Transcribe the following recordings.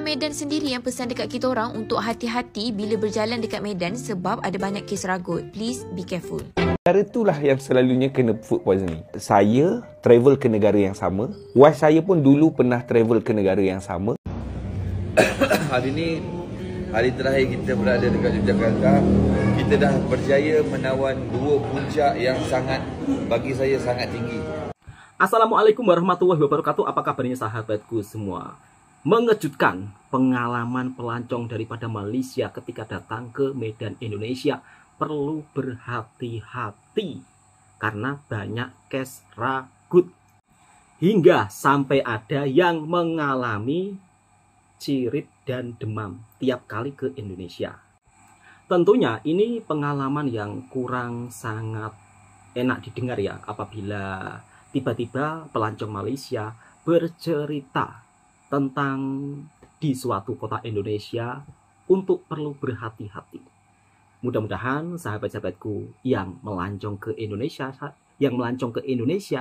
Orang Medan sendiri yang pesan dekat kita orang untuk hati-hati bila berjalan dekat Medan sebab ada banyak kes ragut. Please be careful. Negara itulah yang selalunya kena food poisoning. Saya travel ke negara yang sama. Wife saya pun dulu pernah travel ke negara yang sama. Hari ini, hari terakhir kita berada dekat Yogyakarta. Kita dah berjaya menawan dua puncak yang bagi saya sangat tinggi. Assalamualaikum warahmatullahi wabarakatuh. Apa kabarnya sahabatku semua? Mengejutkan pengalaman pelancong daripada Malaysia ketika datang ke Medan Indonesia. Perlu berhati-hati karena banyak kes ragut. Hingga sampai ada yang mengalami cirit dan demam tiap kali ke Indonesia. Tentunya ini pengalaman yang kurang sangat enak didengar ya, apabila tiba-tiba pelancong Malaysia bercerita tentang di suatu kota Indonesia untuk perlu berhati-hati. Mudah-mudahan sahabat-sahabatku yang melancong ke Indonesia,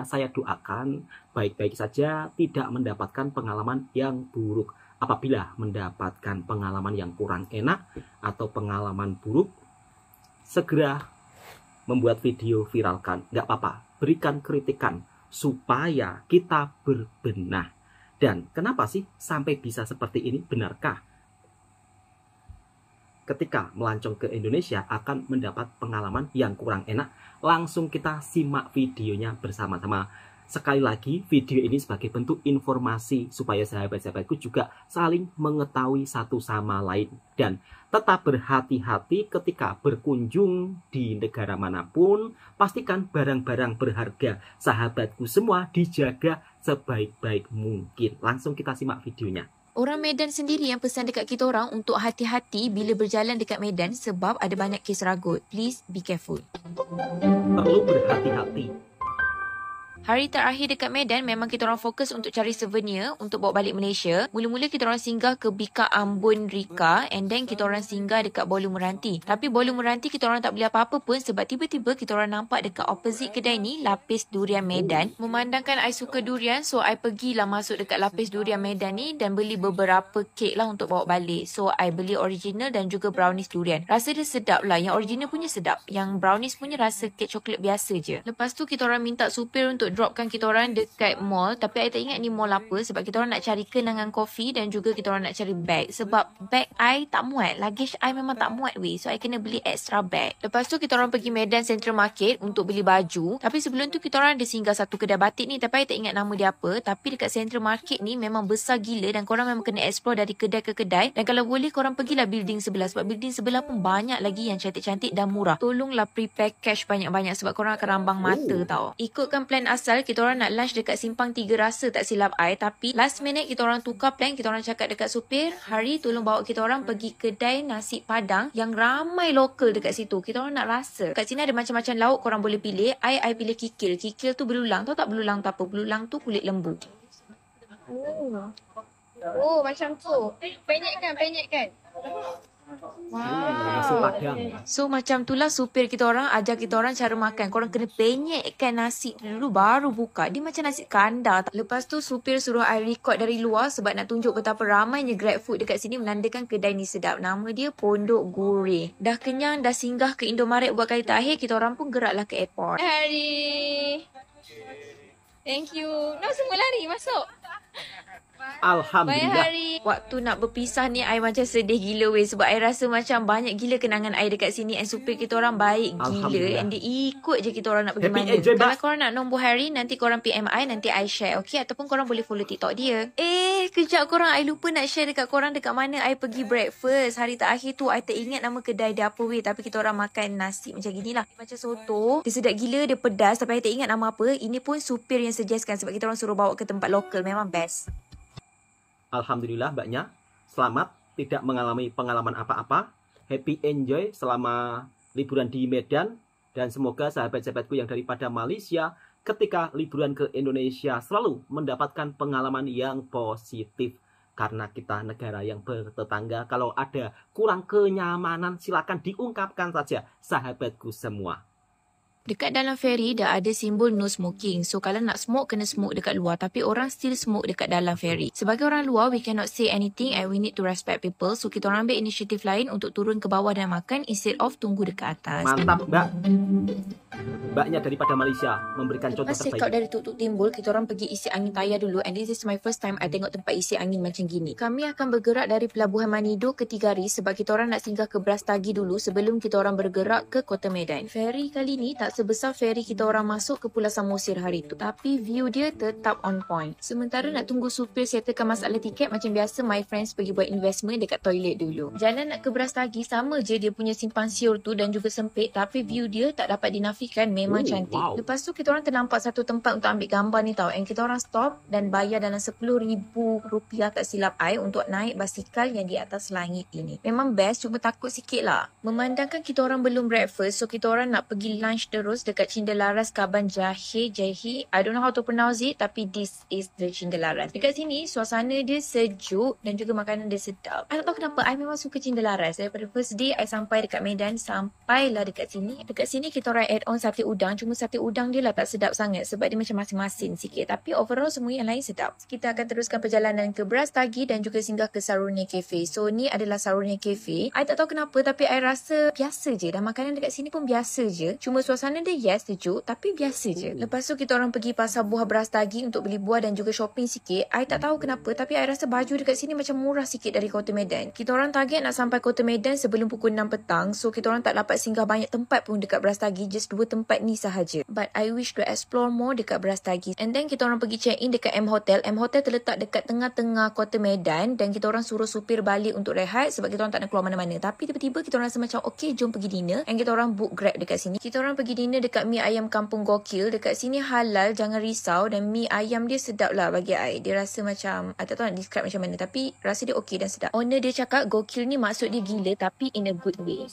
saya doakan baik-baik saja, tidak mendapatkan pengalaman yang buruk. Apabila mendapatkan pengalaman yang kurang enak atau pengalaman buruk, segera membuat video viralkan. Nggak apa-apa, berikan kritikan supaya kita berbenah. Dan kenapa sih sampai bisa seperti ini? Benarkah ketika melancong ke Indonesia akan mendapat pengalaman yang kurang enak? Langsung kita simak videonya bersama-sama. Sekali lagi, video ini sebagai bentuk informasi supaya sahabat-sahabatku juga saling mengetahui satu sama lain. Dan tetap berhati-hati ketika berkunjung di negara manapun. Pastikan barang-barang berharga sahabatku semua dijaga sebaik-baik mungkin. Langsung kita simak videonya. Orang Medan sendiri yang pesan dekat kita orang untuk hati-hati bila berjalan dekat Medan sebab ada banyak kes ragut. Please be careful. Perlu berhati-hati. Hari terakhir dekat Medan memang kita orang fokus untuk cari souvenir untuk bawa balik Malaysia. Mula-mula kita orang singgah ke Bika Ambon Rika and then kita orang singgah dekat Bolu Meranti. Tapi Bolu Meranti kita orang tak beli apa-apa pun sebab tiba-tiba kita orang nampak dekat opposite kedai ni Lapis Durian Medan. Memandangkan I suka durian, so I pergilah masuk dekat Lapis Durian Medan ni dan beli beberapa kek lah untuk bawa balik. So I beli original dan juga brownies durian. Rasa dia sedap lah. Yang original punya sedap. Yang brownies punya rasa kek coklat biasa je. Lepas tu kita orang minta supir untuk dropkan kita orang dekat mall, tapi I tak ingat ni mall apa sebab kita orang nak cari kenangan kopi dan juga kita orang nak cari bag sebab bag I tak muat, luggage I memang tak muat weh, so I kena beli extra bag. Lepas tu kita orang pergi Medan Central Market untuk beli baju, tapi sebelum tu kita orang ada singgah satu kedai batik ni, tapi I tak ingat nama dia apa. Tapi dekat Central Market ni memang besar gila dan korang memang kena explore dari kedai ke kedai, dan kalau boleh korang pergilah building sebelah sebab building sebelah pun banyak lagi yang cantik-cantik dan murah. Tolonglah prepare cash banyak-banyak sebab korang akan rambang mata tau. Ikutkan plan asal, kita orang nak lunch dekat Simpang Tiga Rasa tak silap I, tapi last minute kita orang tukar plan. Kita orang cakap dekat supir, hari tolong bawa kita orang pergi kedai nasi padang yang ramai lokal dekat situ. Kita orang nak rasa. Kat sini ada macam-macam lauk korang boleh pilih. I pilih kikil. Kikil tu belulang. Tahu tak belulang tu apa? Belulang tu kulit lembu. Oh, macam tu. Penyek kan? Wow. So macam itulah supir kita orang ajar kita orang cara makan. Korang kena penyekkan nasi dulu baru buka. Dia macam nasi kandar. Lepas tu supir suruh I record dari luar sebab nak tunjuk betapa ramainya Grab food dekat sini, menandakan kedai ni sedap. Nama dia Pondok Goreng. Dah kenyang, dah singgah ke Indomaret buat kali terakhir, kita orang pun geraklah ke airport. Hari. Thank you. No, semua lari masuk. Alhamdulillah. Waktu nak berpisah ni I macam sedih gila weh sebab I rasa macam banyak gila kenangan I dekat sini, and supir kita orang baik gila and dia ikut je kita orang nak pergi mana. Kalau korang nak nombor Harry, nanti korang PM I, nanti I share, okay? Ataupun korang boleh follow TikTok dia. Kejap korang, I lupa nak share dekat korang dekat mana I pergi breakfast hari terakhir tu. I tak ingat nama kedai dia apa weh, tapi kita orang makan nasi macam gini lah, macam soto. Dia sedap gila, dia pedas, tapi I tak ingat nama apa. Ini pun supir yang suggestkan sebab kita orang suruh bawa ke tempat lokal. Memang best. Alhamdulillah mbaknya, selamat tidak mengalami pengalaman apa-apa. Happy enjoy selama liburan di Medan. Dan semoga sahabat-sahabatku yang daripada Malaysia ketika liburan ke Indonesia selalu mendapatkan pengalaman yang positif. Karena kita negara yang bertetangga, kalau ada kurang kenyamanan silakan diungkapkan saja sahabatku semua. Dekat dalam ferry dah ada simbol no smoking. So kalau nak smoke, kena smoke dekat luar. Tapi orang still smoke dekat dalam ferry. Sebagai orang luar, we cannot say anything and we need to respect people. So kita orang ambil inisiatif lain untuk turun ke bawah dan makan instead of tunggu dekat atas. Mantap, Mbak. Mbaknya daripada Malaysia memberikan contoh Lepas check terbaik. out dari tuk-tuk timbul, kita orang pergi isi angin tayar dulu. And this is my first time I tengok tempat isi angin macam gini. Kami akan bergerak dari Pelabuhan Manido ke Tigari sebab kita orang nak singgah ke Brastagi dulu sebelum kita orang bergerak ke Kota Medan. Ferry kali ni tak sebesar ferry kita orang masuk ke Pulau Samosir hari tu. Tapi view dia tetap on point. Sementara nak tunggu supir settlekan masalah tiket, macam biasa my friends pergi buat investment dekat toilet dulu. Jalan nak ke Brastagi sama je dia punya simpang siur tu dan juga sempit, tapi view dia tak dapat dinafikan, memang cantik. Wow. Lepas tu kita orang ternampak satu tempat untuk ambil gambar ni tau. And kita orang stop dan bayar dalam RM10,000 tak silap I untuk naik basikal yang di atas langit ini. Memang best, cuma takut sikit lah. Memandangkan kita orang belum breakfast, so kita orang nak pergi lunch terus dekat Cindelaras Kaban Jahe. I don't know how to pronounce it, tapi this is the Cindelaras. Dekat sini suasana dia sejuk dan juga makanan dia sedap. I tak tahu kenapa I memang suka Cindelaras. Daripada first day I sampai dekat Medan, sampailah dekat sini. Dekat sini kita orang add on sate udang, cuma sate udang dia lah tak sedap sangat sebab dia macam masin-masin sikit. Tapi overall semua yang lain sedap. Kita akan teruskan perjalanan ke Brastagi dan juga singgah ke Saroniya Cafe. So ni adalah Saroniya Cafe. I tak tahu kenapa tapi I rasa biasa je. Dan makanan dekat sini pun biasa je. Cuma suasana dia yes sejuk tapi biasa je. Lepas tu kita orang pergi pasar buah Brastagi untuk beli buah dan juga shopping sikit. I tak tahu kenapa tapi I rasa baju dekat sini macam murah sikit dari Kota Medan. Kita orang target nak sampai Kota Medan sebelum pukul 6 petang. So kita orang tak dapat singgah banyak tempat pun dekat Brastagi. Just 2 tempat ni sahaja. But I wish to explore more dekat Brastagi. And then kita orang pergi check in dekat M Hotel. M Hotel terletak dekat tengah-tengah Kota Medan dan kita orang suruh supir balik untuk rehat sebab kita orang tak nak keluar mana-mana. Tapi tiba-tiba kita orang rasa macam okay, jom pergi dinner. And kita orang book Grab dekat sini. Kita orang pergi dinner dekat Mi Ayam Kampung Gokil. Dekat sini halal, jangan risau, dan mi ayam dia sedap lah bagi I. Dia rasa macam, I tak tahu nak describe macam mana, tapi rasa dia okay dan sedap. Owner dia cakap Gokil ni maksud dia gila tapi in a good way.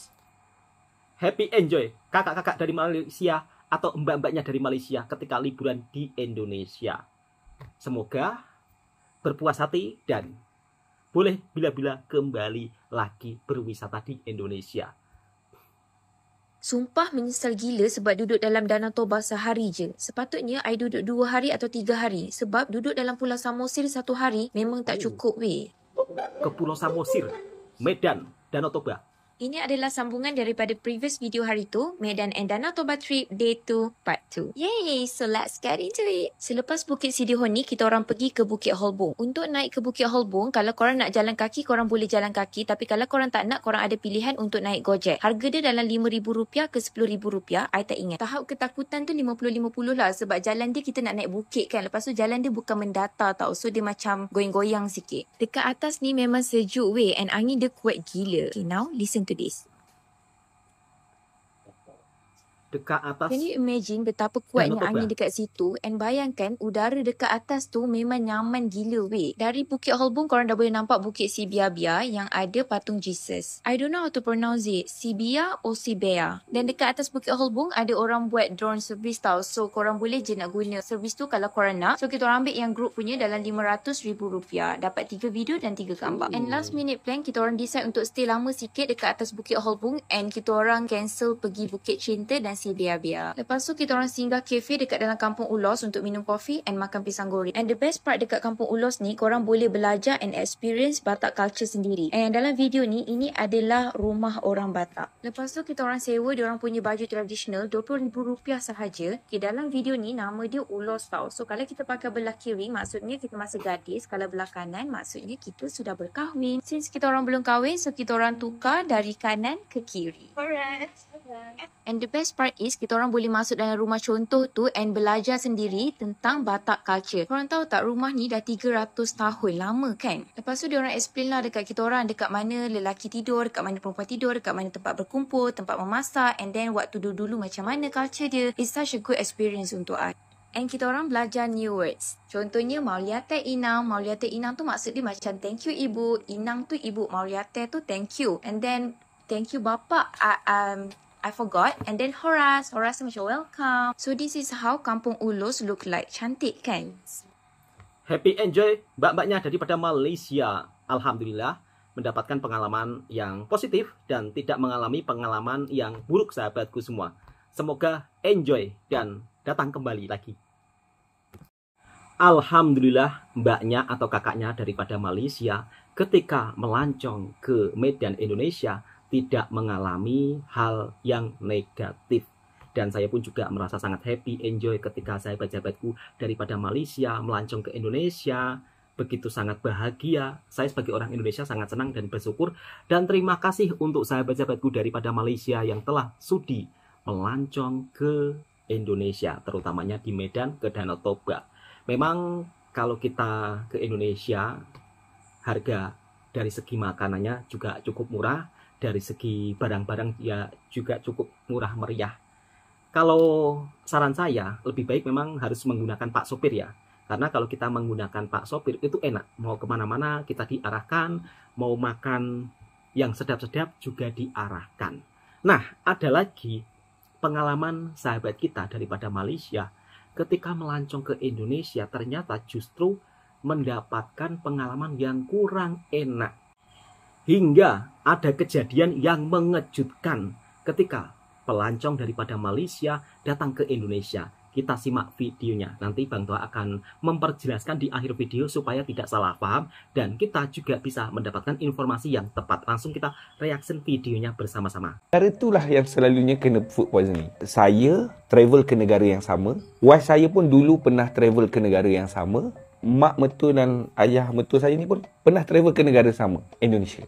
Happy enjoy kakak-kakak dari Malaysia atau mbak-mbaknya dari Malaysia ketika liburan di Indonesia. Semoga berpuas hati dan boleh bila-bila kembali lagi berwisata di Indonesia. Sumpah menyesal gila sebab duduk dalam Danau Toba sehari je. Sepatutnya I duduk 2 hari atau 3 hari. Sebab duduk dalam Pulau Samosir 1 hari memang tak cukup weh. Ke Pulau Samosir, Medan, Danau Toba. Ini adalah sambungan daripada previous video hari tu, Medan and Danau Toba trip day 2 part 2. Yay! So let's get into it. Selepas Bukit Sidihon ni, kita orang pergi ke Bukit Holbung. Untuk naik ke Bukit Holbung, kalau korang nak jalan kaki, korang boleh jalan kaki. Tapi kalau korang tak nak, korang ada pilihan untuk naik Gojek. Harga dia dalam RM5,000 ke RM10,000. I tak ingat. Tahap ketakutan tu 50-50 lah. Sebab jalan dia kita nak naik bukit kan. Lepas tu jalan dia bukan mendata tau. So dia macam goyang-goyang sikit. Dekat atas ni memang sejuk weh. And angin dia kuat gila. Okay, now listen to this. Dekat atas. Can you imagine betapa kuatnya angin dekat situ? And bayangkan udara dekat atas tu memang nyaman gila weh. Dari Bukit Holbung korang dah boleh nampak Bukit Sibiabia yang ada patung Jesus. I don't know how to pronounce it. Sibia or Sibea. Dan dekat atas Bukit Holbung ada orang buat drone service tau. So korang boleh je nak guna service tu kalau korang nak. So kita orang ambil yang group punya dalam RM500,000. Dapat 3 video dan 3 gambar. And last minute plan kita orang decide untuk stay lama sikit dekat atas Bukit Holbung. And kita orang cancel pergi Bukit Cinta dan Sibiabia. Lepas tu kita orang singgah kafe dekat dalam Kampung Ulos untuk minum kopi and makan pisang goreng. And the best part dekat Kampung Ulos ni, korang boleh belajar and experience Batak culture sendiri. And dalam video ni, ini adalah rumah orang Batak. Lepas tu kita orang sewa diorang punya baju tradisional RM20,000 sahaja. Okay, dalam video ni nama dia Ulos tau. So kalau kita pakai belah kiri, maksudnya kita masih gadis. Kalau belah kanan, maksudnya kita sudah berkahwin. Since kita orang belum kahwin, so kita orang tukar dari kanan ke kiri. Alright. And the best part is kita orang boleh masuk dalam rumah contoh tu and belajar sendiri tentang Batak culture. Korang tahu tak rumah ni dah 300 tahun, lama kan? Lepas tu diorang explain lah dekat kita orang dekat mana lelaki tidur, dekat mana perempuan tidur, dekat mana tempat berkumpul, tempat memasak, and then waktu dulu macam mana culture dia. It's such a good experience untuk I. And kita orang belajar new words. Contohnya Mauliate Inang. Mauliate Inang tu maksud dia macam thank you ibu. Inang tu ibu. Mauliate tu thank you. And then thank you bapa. I forgot. And then Horas. Horas macam welcome. So this is how Kampung Ulos look like. Cantik kan? Happy enjoy mbak-mbaknya daripada Malaysia. Alhamdulillah mendapatkan pengalaman yang positif dan tidak mengalami pengalaman yang buruk sahabatku semua. Semoga enjoy dan datang kembali lagi. Alhamdulillah mbaknya atau kakaknya daripada Malaysia ketika melancong ke Medan Indonesia tidak mengalami hal yang negatif. Dan saya pun juga merasa sangat happy, enjoy ketika sahabat-sahabatku daripada Malaysia melancong ke Indonesia. Begitu sangat bahagia. Saya sebagai orang Indonesia sangat senang dan bersyukur. Dan terima kasih untuk sahabat-sahabatku daripada Malaysia yang telah sudi melancong ke Indonesia, terutamanya di Medan ke Danau Toba. Memang kalau kita ke Indonesia, harga dari segi makanannya juga cukup murah, dari segi barang-barang ya juga cukup murah meriah. Kalau saran saya, lebih baik memang harus menggunakan Pak Sopir ya. Karena kalau kita menggunakan Pak Sopir itu enak, mau kemana-mana kita diarahkan, mau makan yang sedap-sedap juga diarahkan. Nah, ada lagi pengalaman sahabat kita daripada Malaysia ketika melancong ke Indonesia ternyata justru mendapatkan pengalaman yang kurang enak. Hingga ada kejadian yang mengejutkan ketika pelancong daripada Malaysia datang ke Indonesia. Kita simak videonya. Nanti Bang Toha akan memperjelaskan di akhir video supaya tidak salah paham dan kita juga bisa mendapatkan informasi yang tepat. Langsung kita reaction videonya bersama-sama. Cara itulah yang selalunya kena food poisoning. Saya travel ke negara yang sama. Wife saya pun dulu pernah travel ke negara yang sama. Mak mertua dan ayah mertua saya ni pun pernah travel ke negara sama, Indonesia.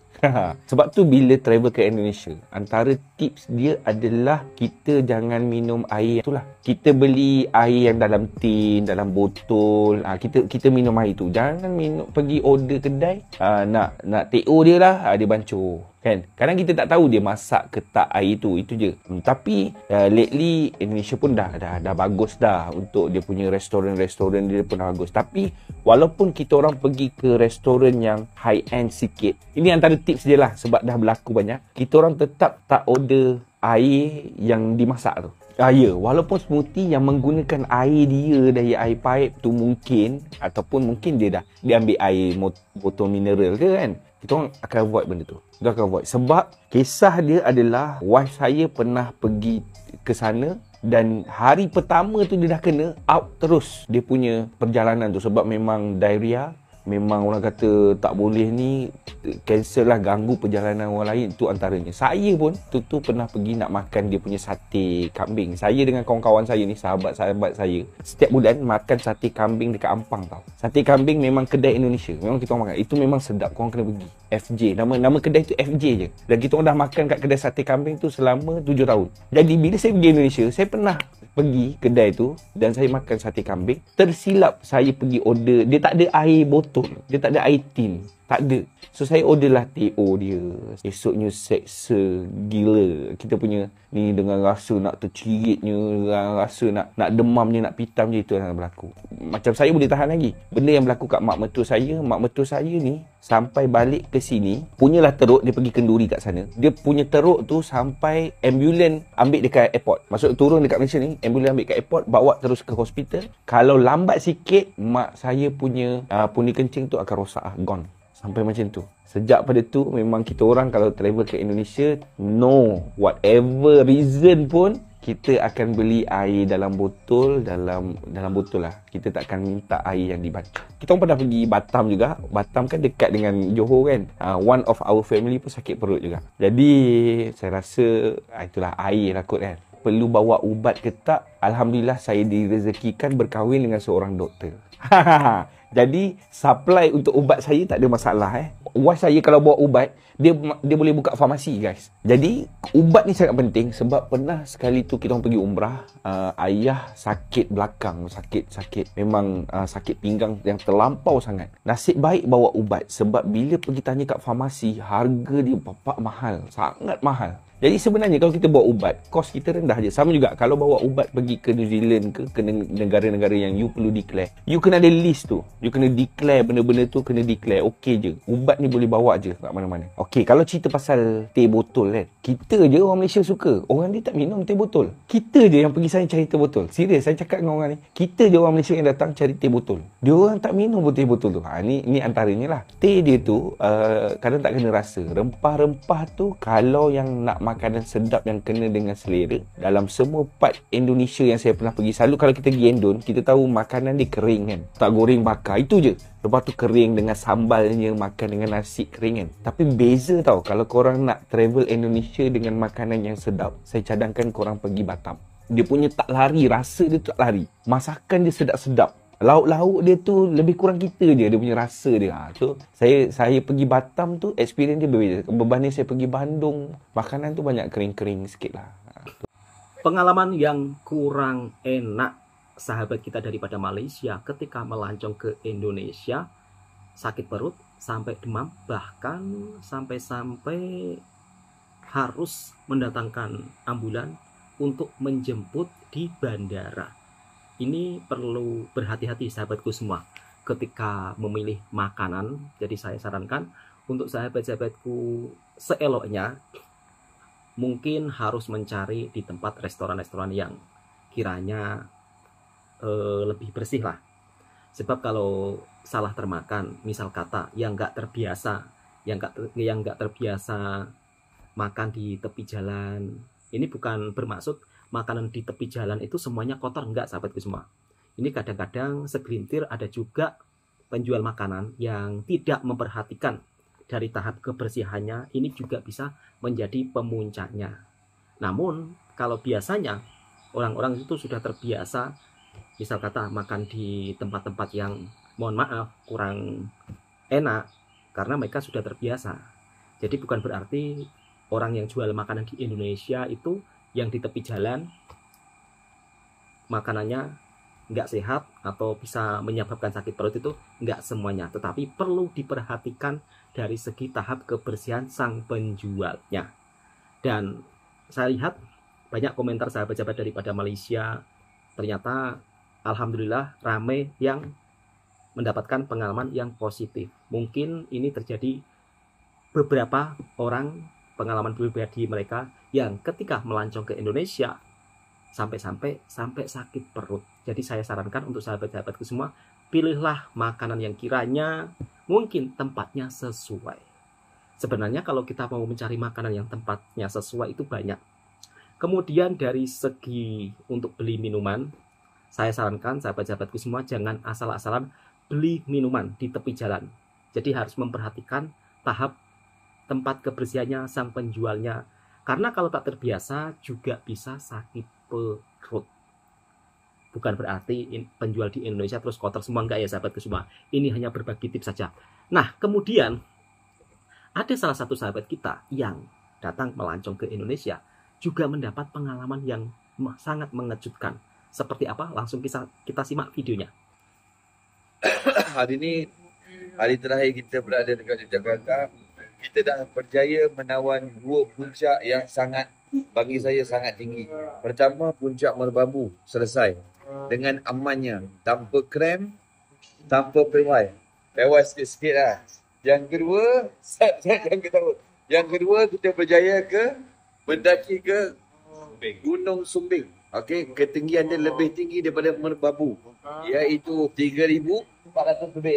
Sebab tu bila travel ke Indonesia, antara tips dia adalah kita jangan minum air itulah. Kita beli air yang dalam tin, dalam botol. Kita minum air tu. Jangan minum pergi order kedai. Nak TO dia lah, dia bancur. Kan? Kadang kita tak tahu dia masak ke tak air tu. Itu je. Tapi lately Indonesia pun dah bagus dah. Untuk dia punya restoran-restoran dia pun dah bagus. Tapi walaupun kita orang pergi ke restoran yang high end sikit, ini antara tips je lah sebab dah berlaku banyak, kita orang tetap tak order air yang dimasak tu. Ya, walaupun smoothie yang menggunakan air dia dari air pipe tu mungkin, ataupun mungkin dia ambil air botol mineral ke kan, kita orang akan avoid benda tu. Kita akan avoid. Sebab kisah dia adalah wife saya pernah pergi ke sana dan hari pertama tu dia dah kena out terus dia punya perjalanan tu sebab memang diarrhea. Memang orang kata tak boleh ni, cancel lah, ganggu perjalanan orang lain. Itu antaranya. Saya pun tu pernah pergi nak makan dia punya sate kambing. Saya dengan kawan-kawan saya ni, sahabat-sahabat saya, setiap bulan makan sate kambing dekat Ampang tau. Sate kambing memang kedai Indonesia, memang kita orang makan. Itu memang sedap, korang kena pergi. FJ, nama kedai tu FJ je. Dan kita orang dah makan kat kedai sate kambing tu selama 7 tahun. Jadi bila saya pergi Indonesia, saya pernah pergi kedai tu dan saya makan sate kambing. Tersilap saya pergi order, dia tak ada air botol, dia tak ada air tin, tak ada. So saya order lah TO dia. Esoknya seksa gila. Kita punya ni dengan rasa nak terciritnya, dengan rasa nak demamnya, nak pitam je. Itu yang berlaku. Macam saya boleh tahan lagi. Benda yang berlaku kat mak mertua saya ni sampai balik ke sini, punyalah teruk, dia pergi kenduri kat sana. Dia punya teruk tu sampai ambulan ambil dekat airport. Maksud turun dekat Malaysia ni, ambulan ambil kat airport, bawa terus ke hospital. Kalau lambat sikit, mak saya punya pundi kencing tu akan rosak, gone. Sampai macam tu. Sejak pada tu memang kita orang kalau travel ke Indonesia, no, whatever reason pun, kita akan beli air dalam botol, dalam botol lah. Kita takkan minta air yang dibancur. Kita orang pernah pergi Batam juga. Batam kan dekat dengan Johor kan. One of our family pun sakit perut juga. Jadi saya rasa itulah air lah kot kan. Perlu bawa ubat ke tak? Alhamdulillah saya direzekikan berkahwin dengan seorang doktor. Jadi supply untuk ubat saya tak ada masalah Wife saya kalau bawa ubat, dia boleh buka farmasi guys. Jadi ubat ni sangat penting sebab pernah sekali tu kita orang pergi umrah, ayah sakit belakang, sakit memang sakit pinggang yang terlampau sangat. Nasib baik bawa ubat sebab bila pergi tanya kat farmasi, harga dia bapak mahal, sangat mahal. Jadi sebenarnya kalau kita bawa ubat, kos kita rendah je. Sama juga kalau bawa ubat pergi ke New Zealand ke negara-negara yang you perlu declare, you kena ada list tu. You kena declare benda-benda tu, kena declare. Okey je, ubat ni boleh bawa je kat mana-mana. Okey, kalau cerita pasal teh botol kan, Kita je orang Malaysia suka. Orang dia tak minum teh botol. Kita je yang pergi sana cari teh botol. Serius, saya cakap dengan orang ni. Kita je orang Malaysia yang datang cari teh botol. Dia orang tak minum teh botol tu. Ni antaranya lah. Teh dia tu kadang tak kena rasa. Rempah-rempah tu kalau yang nak makanan sedap yang kena dengan selera, dalam semua part Indonesia yang saya pernah pergi, selalu kalau kita pergi Indon, kita tahu makanan dia kering kan. Tak goreng bakar. Itu je. Lepas tu kering dengan sambalnya, makan dengan nasi kering kan. Tapi beza tau, kalau korang nak travel Indonesia dengan makanan yang sedap, saya cadangkan korang pergi Batam. Dia punya tak lari, rasa dia tak lari. Masakan dia sedap-sedap. Lauk-lauk dia tu lebih kurang kita je, dia punya rasa dia. So, saya pergi Batam tu, experience dia berbeza. Berbanding saya pergi Bandung, makanan tu banyak kering-kering sikit lah. Pengalaman yang kurang enak sahabat kita daripada Malaysia ketika melancong ke Indonesia, sakit perut sampai demam, bahkan sampai harus mendatangkan ambulan untuk menjemput di bandara. Ini perlu berhati-hati sahabatku semua ketika memilih makanan. Jadi saya sarankan untuk sahabat-sahabatku seeloknya mungkin harus mencari di tempat restoran-restoran yang kiranya lebih bersih lah. Sebab kalau salah termakan, misal kata yang nggak terbiasa, yang nggak terbiasa makan di tepi jalan, ini bukan bermaksud makanan di tepi jalan itu semuanya kotor, enggak sahabatku semua. Ini kadang-kadang segelintir ada juga penjual makanan yang tidak memperhatikan dari tahap kebersihannya, ini juga bisa menjadi pemuncaknya. Namun kalau biasanya orang-orang itu sudah terbiasa, misal kata makan di tempat-tempat yang mohon maaf kurang enak, karena mereka sudah terbiasa. Jadi bukan berarti orang yang jual makanan di Indonesia itu yang di tepi jalan makanannya nggak sehat atau bisa menyebabkan sakit perut, itu nggak semuanya. Tetapi perlu diperhatikan dari segi tahap kebersihan sang penjualnya. Dan saya lihat banyak komentar sahabat-sahabat daripada Malaysia, ternyata alhamdulillah ramai yang mendapatkan pengalaman yang positif. Mungkin ini terjadi beberapa orang, pengalaman pribadi mereka yang ketika melancong ke Indonesia sampai sakit perut. Jadi saya sarankan untuk sahabat-sahabatku semua, pilihlah makanan yang kiranya mungkin tempatnya sesuai. Sebenarnya kalau kita mau mencari makanan yang tempatnya sesuai itu banyak. Kemudian dari segi untuk beli minuman, saya sarankan sahabat-sahabatku semua jangan asal-asalan beli minuman di tepi jalan. Jadi harus memperhatikan tahap tempat kebersihannya sang penjualnya. Karena kalau tak terbiasa juga bisa sakit perut. Bukan berarti penjual di Indonesia terus kotor semua, enggak ya sahabatku semua. Ini hanya berbagi tips saja. Nah, kemudian ada salah satu sahabat kita yang datang melancong ke Indonesia juga mendapat pengalaman yang sangat mengejutkan. Seperti apa? Langsung kita simak videonya. Hari ini hari terakhir kita berada dekat Yogyakarta. Kita dah berjaya menawan dua puncak yang sangat, bagi saya sangat tinggi. Pertama, puncak Merbabu selesai dengan amannya, tanpa krem, tanpa pewai. Pewai sikit-sikit lah. Yang kedua, saya jangan ketahui. Yang kedua, kita berjaya mendaki ke Gunung Sumbing. Okey, ketinggian dia lebih tinggi daripada Merbabu, iaitu 3,400 lebih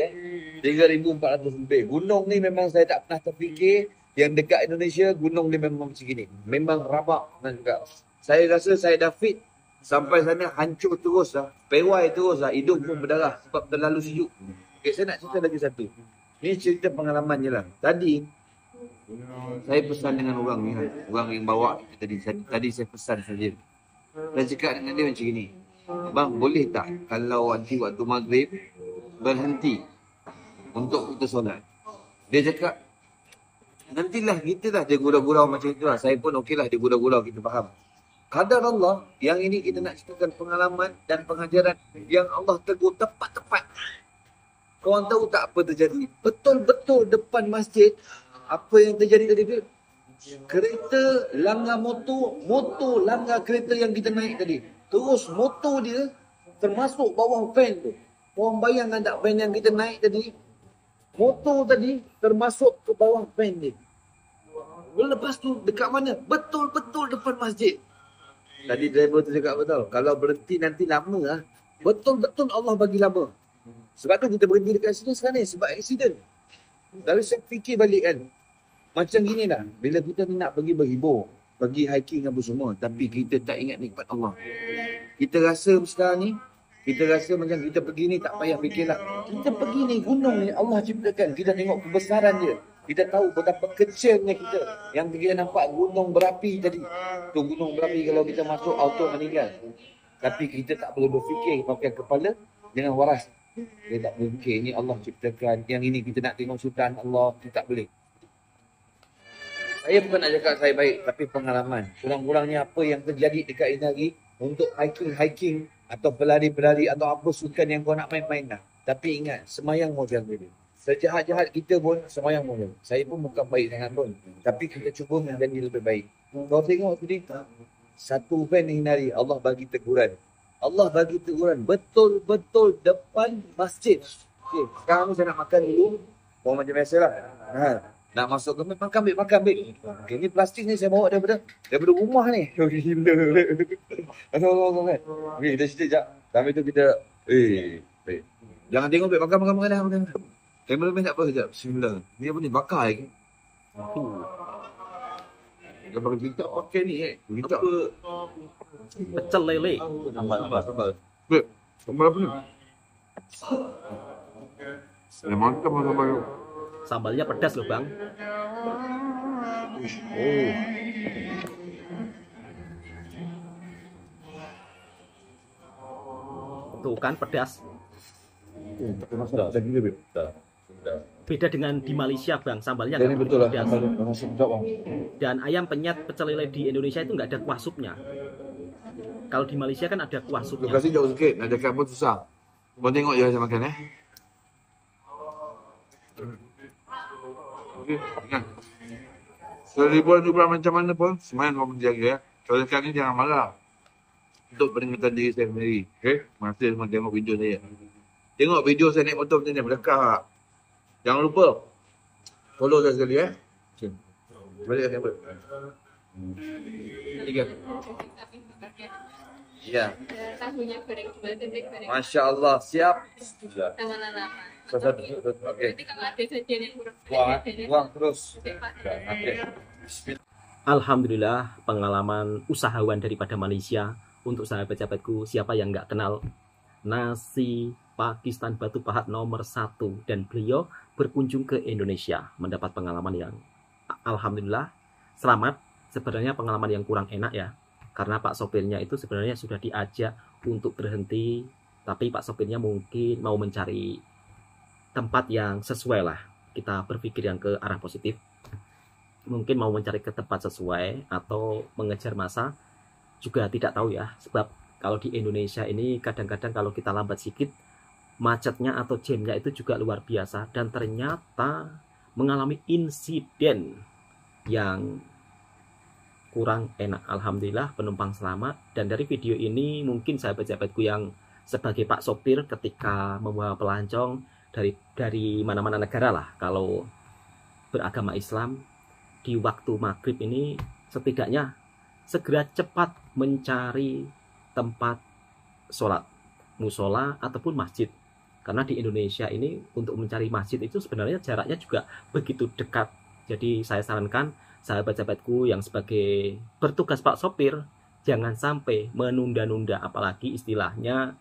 3,400 lebih. Gunung ni memang saya tak pernah terfikir yang dekat Indonesia gunung ni memang macam gini. Memang rabak juga. Saya rasa saya dah fit sampai sana hancur terus lah. Pewai terus lah, hidung pun berdarah sebab terlalu sejuk. Okey, saya nak cerita lagi satu. Ni cerita pengalaman je lah. Tadi saya pesan dengan orang ni, orang yang bawa kita tadi saya pesan saja. Saya cakap dengan dia macam ni, bang, boleh tak kalau nanti waktu maghrib berhenti untuk kita solat? Dia cakap, nantilah kita lah dia gurau-gurau macam itu lah. Saya pun okey lah dia gurau-gurau, kita faham. Kadar Allah, yang ini kita nak ceritakan pengalaman dan pengajaran yang Allah tegur tepat-tepat. Korang tahu tak apa terjadi? Betul-betul depan masjid, apa yang terjadi tadi tu? Kereta langgar motor langgar kereta yang kita naik tadi. Terus motor dia termasuk bawah van tu. Korang bayangkan tak van yang kita naik tadi? Motor tadi termasuk ke bawah van dia. Lepas tu dekat mana? Betul-betul depan masjid. Tadi driver tu cakap betul. Kalau berhenti nanti lama lah. Betul-betul Allah bagi lama. Sebab tu kita berhenti dekat sini sekarang ni. Sebab aksiden. Tapi saya fikir balik kan. Macam gini lah. Bila kita nak pergi berhibur. Pergi hiking apa semua. Tapi kita tak ingat nikmat Allah. Kita rasa sekarang ni. Kita rasa macam kita pergi ni tak payah fikirlah. Kita pergi ni gunung ni Allah ciptakan. Kita tengok kebesaran dia. Kita tahu betapa kecilnya kita. Yang kita nampak gunung berapi tadi. Tu gunung berapi kalau kita masuk auto meninggal. Tapi kita tak boleh berfikir pakai kepala dengan waras. Kita tak boleh fikir. Ini Allah ciptakan. Yang ini kita nak tengok sultan Allah. Kita tak boleh. Saya bukan nak cakap saya baik. Tapi pengalaman. Kurang-kurangnya apa yang terjadi dekat ini lagi. Untuk hiking atau pelari-pelari atau apa sukan yang kau nak main-main lah. Tapi ingat, semayang mau jaga dia. Sejahat-jahat kita pun semayang mau jaga. Saya pun bukan baik sangat pun. Tapi kita cuba menjadi lebih baik. Kau tengok tadi, satu van ini hari Allah bagi teguran. Allah bagi teguran betul-betul depan masjid. Okay, sekarang ni saya nak makan dulu. Kau macam biasalah. Nak masuk ke makan ambil. Okay, ni plastik ni saya bawa daripada rumah ni. Gila. Okay, kita cerita sekejap. Sambil tu kita baik. Jangan tengok baik makan. Kamera main tak apa sekejap. Bismillah. Ni apa ni? Bakar lagi. Gambar kita pakai ni Kita Pecel lele. Sambal. Baik. Sambal apa ni? Mantap sambal. Sambalnya pedas loh bang. Oh. Tuh kan pedas. Beda dengan di Malaysia bang, sambalnya nggak betul lah. pedas. Bang. Dan ayam penyet pecel lele di Indonesia itu nggak ada kuah supnya. Kalau di Malaysia kan ada kuah supnya. Lokasi jauh sikit, nak cakap pun susah. Kau tengok je saya makan Okey, ingat. Seribuan macam mana pun, semuanya kau menjaga ya. Kalau sekarang ni jangan marah. Untuk peringatan diri saya sendiri. Okey, masih semua tengok video saya. Tengok video saya naik motor macam ni, berdekat. Jangan lupa. Follow saya sekali ya. Okay. Balik saya buat. Tiga. Ya. Tahunya goreng, goreng. Masya Allah, siap. Sama lama. Satu. Okey. Nanti kalau ada sajian yang kurang. Buang terus. Okey. Alhamdulillah pengalaman usahawan daripada Malaysia. Untuk sahabat-sahabatku, siapa yang nggak kenal nasi Pakistan Batu Pahat nomor 1, dan beliau berkunjung ke Indonesia mendapat pengalaman yang alhamdulillah selamat. Sebenarnya pengalaman yang kurang enak ya, karena Pak sopirnya itu sebenarnya sudah diajak untuk berhenti, tapi Pak sopirnya mungkin mau mencari tempat yang sesuai lah. Kita berpikir yang ke arah positif, mungkin mau mencari ke tempat sesuai atau mengejar masa, juga tidak tahu ya. Sebab kalau di Indonesia ini kadang-kadang kalau kita lambat sedikit, macetnya atau jamnya itu juga luar biasa. Dan ternyata mengalami insiden yang kurang enak. Alhamdulillah penumpang selamat. Dan dari video ini mungkin sahabat-sahabatku yang sebagai Pak sopir ketika membawa pelancong dari mana-mana negara lah, kalau beragama Islam, di waktu maghrib ini setidaknya segera cepat mencari tempat sholat, musola ataupun masjid. Karena di Indonesia ini untuk mencari masjid itu sebenarnya jaraknya juga begitu dekat. Jadi saya sarankan sahabat-sahabatku yang sebagai bertugas Pak sopir, jangan sampai menunda-nunda, apalagi istilahnya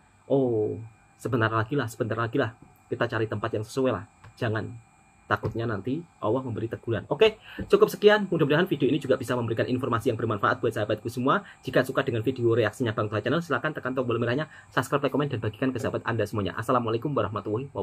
sebentar lagi lah kita cari tempat yang sesuai lah. Jangan, takutnya nanti Allah memberi teguran. Oke, cukup sekian. Mudah-mudahan video ini juga bisa memberikan informasi yang bermanfaat buat sahabatku semua. Jika suka dengan video reaksinya Bang Toha Channel, silahkan tekan tombol merahnya, subscribe, like, komen, dan bagikan ke sahabat Anda semuanya. Assalamualaikum warahmatullahi wabarakatuh.